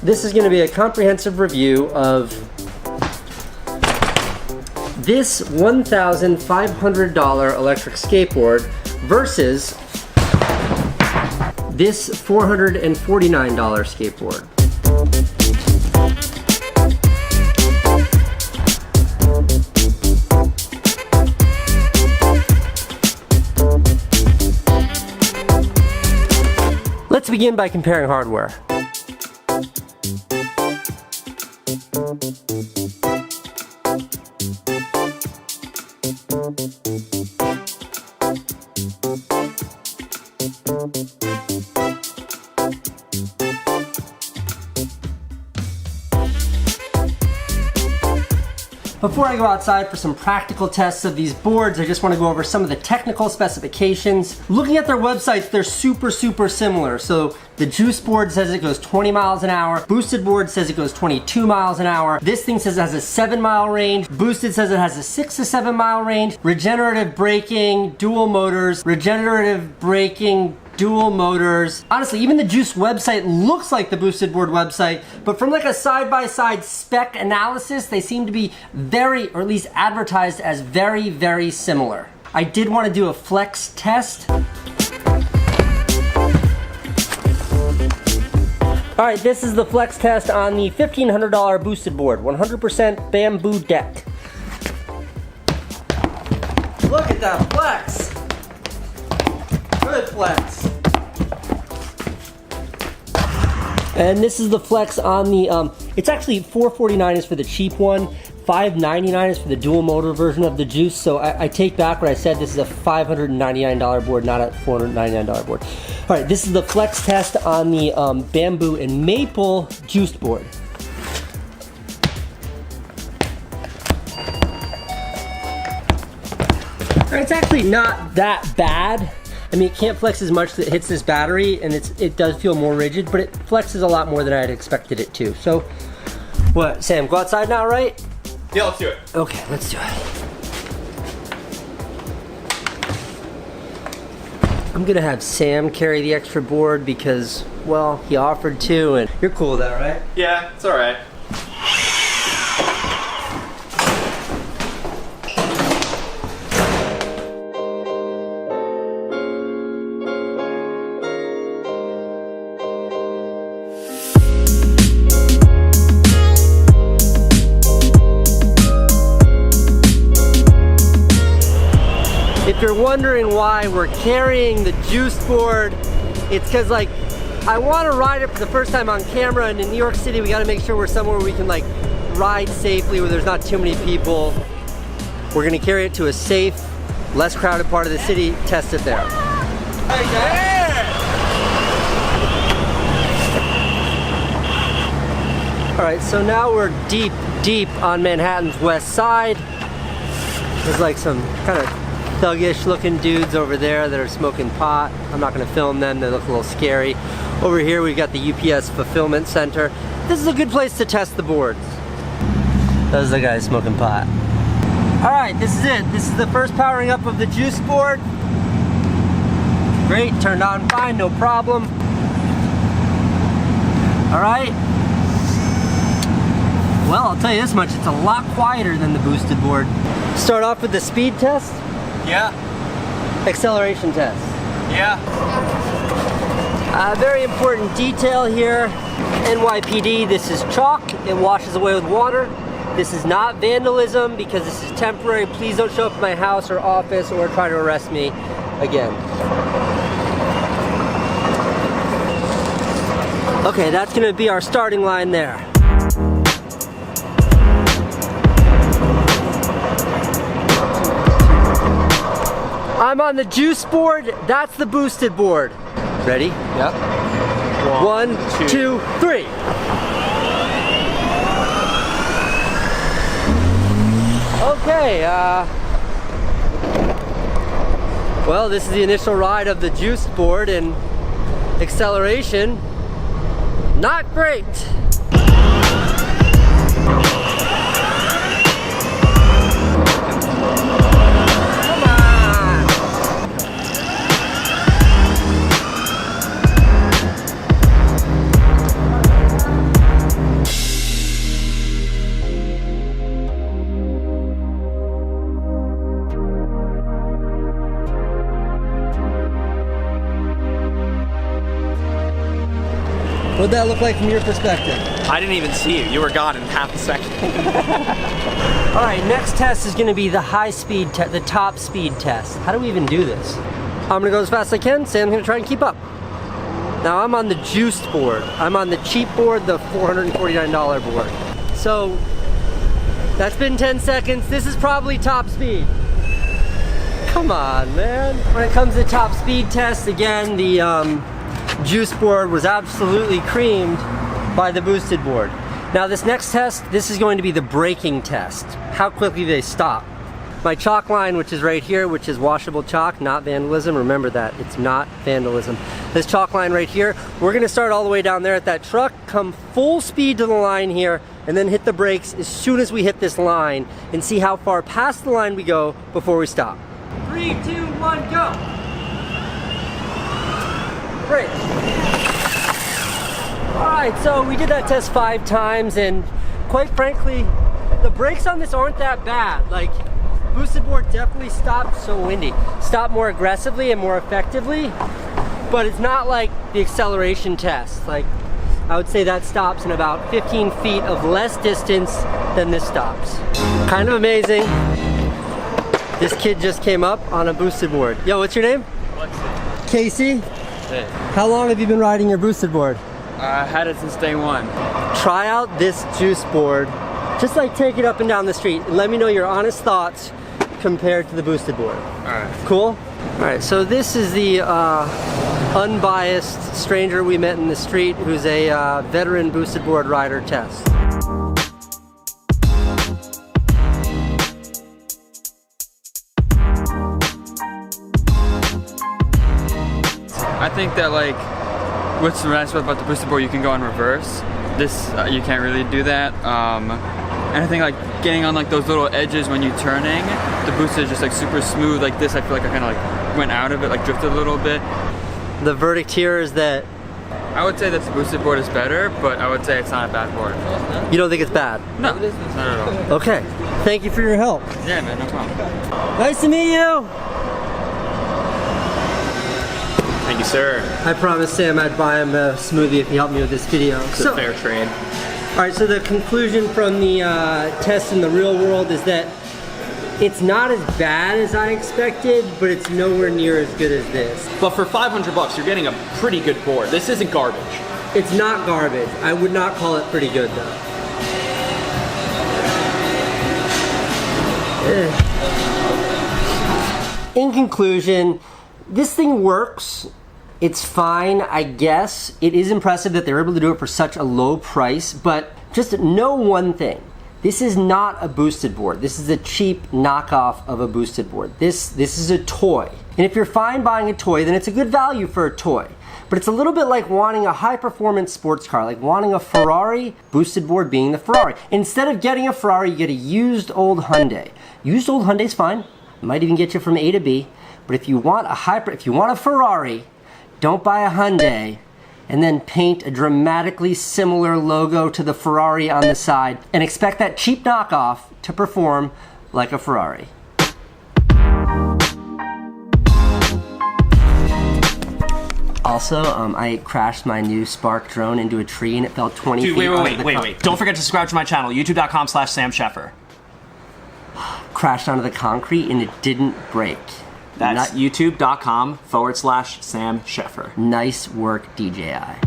This is going to be a comprehensive review of this $1,500 electric skateboard versus this $449 skateboard. Let's begin by comparing hardware. Before I go outside for some practical tests of these boards, I just want to go over some of the technical specifications. Looking at their websites, they're super similar. So the Juice board says it goes 20 miles an hour. Boosted board says it goes 22 miles an hour. This thing says it has a 7-mile range. Boosted says it has a 6 to 7 mile range. Regenerative braking, dual motors, regenerative braking, dual motors. Honestly, even the Juice website looks like the Boosted board website, but from like a side-by-side spec analysis, they seem to be very, or at least advertised as very similar. I did want to do a flex test. All right, this is the flex test on the $1,500 Boosted board, 100% bamboo deck. Look at that flex. Good flex. And this is the flex on the, it's actually $449 is for the cheap one, $599 is for the dual motor version of the Juice. So I take back what I said, this is a $599 board, not a $499 board. All right, this is the flex test on the bamboo and maple Juiced board. It's actually not that bad. I mean, it can't flex as much that it hits this battery, and it does feel more rigid, but it flexes a lot more than I had expected it to. So, what, Sam, go outside now, right? Yeah, let's do it. Okay, let's do it. I'm gonna have Sam carry the extra board because, well, he offered to, and you're cool with that, right? Yeah, it's all right. If you're wondering why we're carrying the Juice board, it's because like I want to ride it for the first time on camera, and in New York City we got to make sure we're somewhere where we can like ride safely, where there's not too many people. We're going to carry it to a safe, less crowded part of the city, test it there. Alright, so now we're deep on Manhattan's west side. There's like some kind of thuggish looking dudes over there that are smoking pot. I'm not gonna film them, they look a little scary. Over here we've got the UPS fulfillment center. This is a good place to test the boards. Those are the guys smoking pot. Alright, this is it. This is the first powering up of the Juice board. Great, turned on fine, no problem. Alright. Well, I'll tell you this much, it's a lot quieter than the Boosted board. Start off with the speed test. Yeah. Acceleration test. Yeah. Very important detail here. NYPD, this is chalk. It washes away with water. This is not vandalism because this is temporary. Please don't show up at my house or office or try to arrest me again. Okay, that's gonna be our starting line there. I'm on the Juice board, that's the Boosted board. Ready? Yep. One, two, three. Okay, well, this is the initial ride of the Juice board, and acceleration, not great. What'd that look like from your perspective? I didn't even see you. You were gone in half a second. All right, next test is gonna be the high speed test, the top speed test. How do we even do this? I'm gonna go as fast as I can. Sam's gonna try and keep up. Now I'm on the juiced board. I'm on the cheap board, the $449 board. So that's been 10 seconds. This is probably top speed. Come on, man. When it comes to top speed test, again, the juice board was absolutely creamed by the boosted board. Now this next test, this is going to be the braking test. How quickly they stop. My chalk line, which is right here, which is washable chalk, not vandalism. Remember that, it's not vandalism. This chalk line right here, we're gonna start all the way down there at that truck, come full speed to the line here, and then hit the brakes as soon as we hit this line and see how far past the line we go before we stop. 3, 2, 1, go! Brake. All right, so we did that test 5 times, and quite frankly, the brakes on this aren't that bad. Like, boosted board definitely stopped so windy. Stopped more aggressively and more effectively, but it's not like the acceleration test. Like, I would say that stops in about 15 feet of less distance than this stops. Kind of amazing. This kid just came up on a boosted board. Yo, what's your name? Alexi. Casey? Hey. How long have you been riding your boosted board? I had it since day one. Try out this juice board. Just like take it up and down the street and let me know your honest thoughts compared to the boosted board. Alright. Cool? Alright, so this is the unbiased stranger we met in the street who's a veteran boosted board rider test. I think that, like, what's the nice about the boosted board, you can go in reverse. This, you can't really do that. And I think, like, getting on, like, those little edges when you're turning, the boosted is just, like, super smooth. Like this, I feel like I kind of, like, went out of it, like, drifted a little bit. The verdict here is that I would say that the boosted board is better, but I would say it's not a bad board. you don't think it's bad? No, it's not at all. Okay. Thank you for your help. Yeah, man, no problem. Nice to meet you. Thank you, sir. I promised Sam I'd buy him a smoothie if he helped me with this video. It's a fair trade. All right, so the conclusion from the test in the real world is that it's not as bad as I expected, but it's nowhere near as good as this. But for 500 bucks, you're getting a pretty good board. This isn't garbage. It's not garbage. I would not call it pretty good though. In conclusion, this thing works. It's fine, I guess. It is impressive that they're able to do it for such a low price, but just know one thing. This is not a boosted board. This is a cheap knockoff of a boosted board. This is a toy. And if you're fine buying a toy, then it's a good value for a toy. But it's a little bit like wanting a high-performance sports car, like wanting a Ferrari, boosted board being the Ferrari. Instead of getting a Ferrari, you get a used old Hyundai. Used old Hyundai's fine. It might even get you from A to B. But if you want a Ferrari, don't buy a Hyundai and then paint a dramatically similar logo to the Ferrari on the side and expect that cheap knockoff to perform like a Ferrari. Also, I crashed my new Spark drone into a tree and it fell 20 feet out of the car. Wait. Don't forget to subscribe to my channel, youtube.com/Sam Sheffer. Crashed onto the concrete and it didn't break. That's youtube.com/Sam Sheffer. Nice work, DJI.